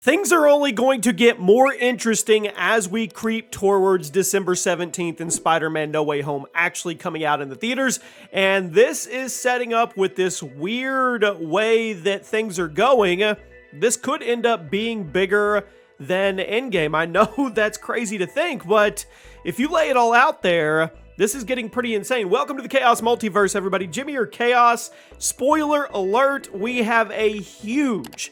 Things are only going to get more interesting as we creep towards December 17th and Spider-Man No Way Home actually coming out in the theaters. And this is setting up with this weird way that things are going. This could end up being bigger than Endgame. I know that's crazy to think, but if you lay it all out there, this is getting pretty insane. Welcome to the Chaos Multiverse, everybody. Jimmy or Chaos. Spoiler alert, we have a huge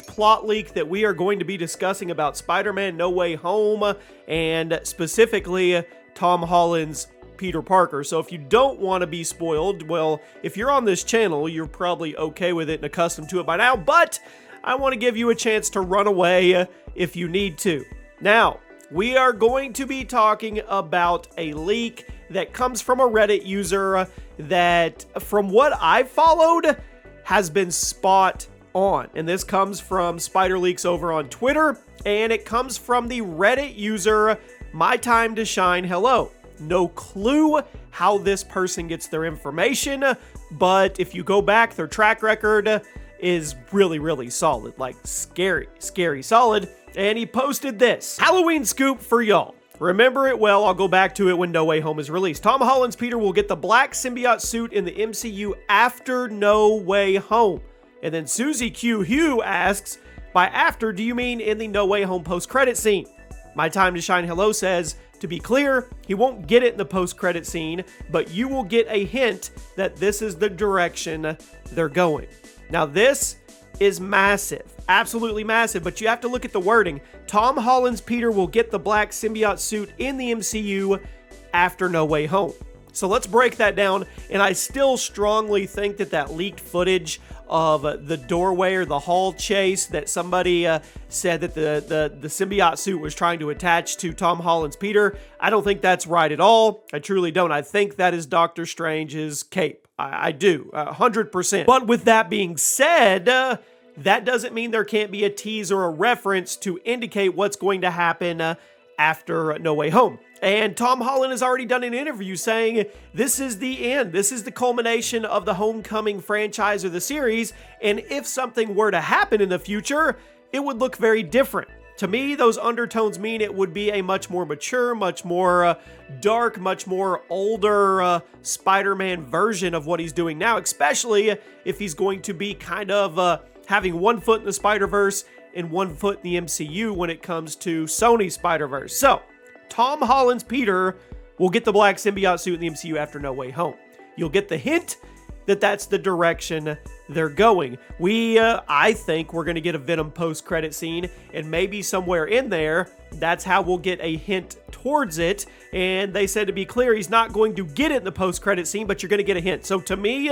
plot leak that we are going to be discussing about Spider-Man No Way Home and specifically Tom Holland's Peter Parker. So if you don't want to be spoiled, well, if you're on this channel, you're probably okay with it and accustomed to it by now, but I want to give you a chance to run away if you need to. Now, we are going to be talking about a leak that comes from a Reddit user that, from what I've followed, has been spot on. And this comes from Spider Leaks over on Twitter, and it comes from the Reddit user My Time to Shine Hello. No clue how this person gets their information, but if you go back, their track record is really solid, like scary solid. And he posted this Halloween scoop for y'all. Remember it well, I'll go back to it when No Way Home is released. Tom Holland's Peter will get the black symbiote suit in the MCU after No Way Home. And then Susie Q. Hugh asks, by after, do you mean in the No Way Home post-credit scene? My Time to Shine Hello says, to be clear, he won't get it in the post-credit scene, but you will get a hint that this is the direction they're going. Now this is massive, absolutely massive, but you have to look at the wording. Tom Holland's Peter will get the black symbiote suit in the MCU after No Way Home. So let's break that down, and I still strongly think that that leaked footage of the doorway or the hall chase that somebody said that the symbiote suit was trying to attach to Tom Holland's Peter, I don't think that's right at all. I truly don't. I think that is Doctor Strange's cape. I do, 100%. But with that being said, that doesn't mean there can't be a tease or a reference to indicate what's going to happen after No Way Home. And Tom Holland has already done an interview saying this is the end. This is the culmination of the Homecoming franchise or the series. And if something were to happen in the future, it would look very different. To me, those undertones mean it would be a much more mature, much more dark, much more older Spider-Man version of what he's doing now, especially if he's going to be kind of having one foot in the Spider-Verse and one foot in the MCU when it comes to Sony Spider-Verse. So, Tom Holland's Peter will get the black symbiote suit in the MCU after No Way Home. You'll get the hint that that's the direction they're going. I think we're going to get a Venom post-credit scene, and maybe somewhere in there, that's how we'll get a hint towards it. And they said, to be clear, he's not going to get it in the post-credit scene, but you're going to get a hint. So to me,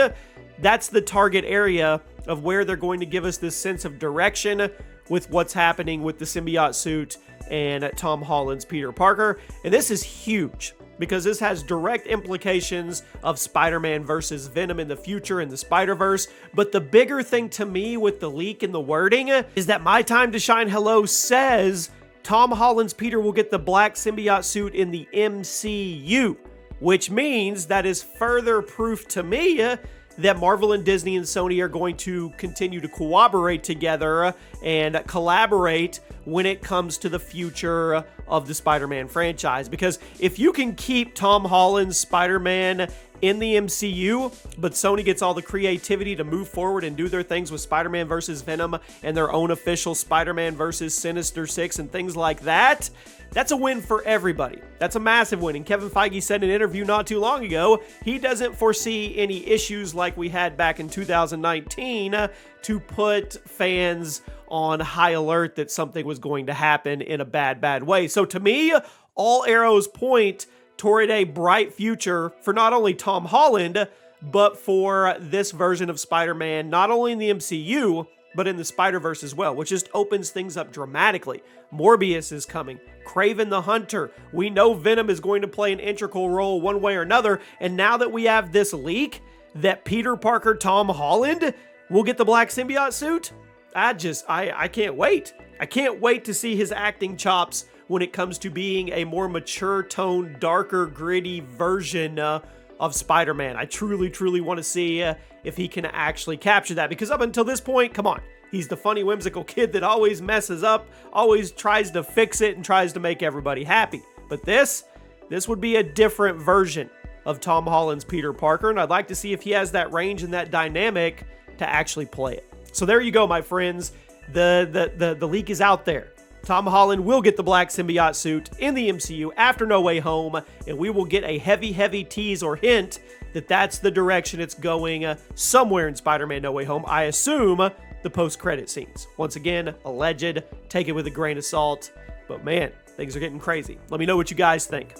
that's the target area of where they're going to give us this sense of direction with what's happening with the symbiote suit and Tom Holland's Peter Parker. And this is huge because this has direct implications of Spider-Man versus Venom in the future in the Spider-Verse. But the bigger thing to me with the leak and the wording is that My Time to Shine Hello says Tom Holland's Peter will get the black symbiote suit in the MCU, which means that is further proof to me that Marvel and Disney and Sony are going to continue to cooperate together and collaborate when it comes to the future of the Spider-Man franchise. Because if you can keep Tom Holland's Spider-Man in the MCU, but Sony gets all the creativity to move forward and do their things with Spider-Man versus Venom and their own official Spider-Man versus Sinister Six and things like that, that's a win for everybody. That's a massive win. And Kevin Feige said in an interview not too long ago, he doesn't foresee any issues like we had back in 2019 to put fans on high alert that something was going to happen in a bad way. So to me, all arrows point toward a bright future for not only Tom Holland, but for this version of Spider-Man, not only in the MCU, but in the Spider-Verse as well, which just opens things up dramatically. Morbius is coming. Kraven the Hunter. We know Venom is going to play an integral role one way or another, and now that we have this leak that Peter Parker Tom Holland will get the black symbiote suit, I can't wait. I can't wait to see his acting chops when it comes to being a more mature tone, darker, gritty version of Spider-Man. I truly want to see if he can actually capture that, because up until this point, come on, he's the funny, whimsical kid that always messes up, always tries to fix it and tries to make everybody happy. But this would be a different version of Tom Holland's Peter Parker, and I'd like to see if he has that range and that dynamic to actually play it. So there you go, my friends. The leak is out there. Tom Holland will get the black symbiote suit in the MCU after No Way Home, and we will get a heavy tease or hint that that's the direction it's going somewhere in Spider-Man No Way Home. I assume the post-credit scenes. Once again, alleged, take it with a grain of salt, but man, things are getting crazy. Let me know what you guys think.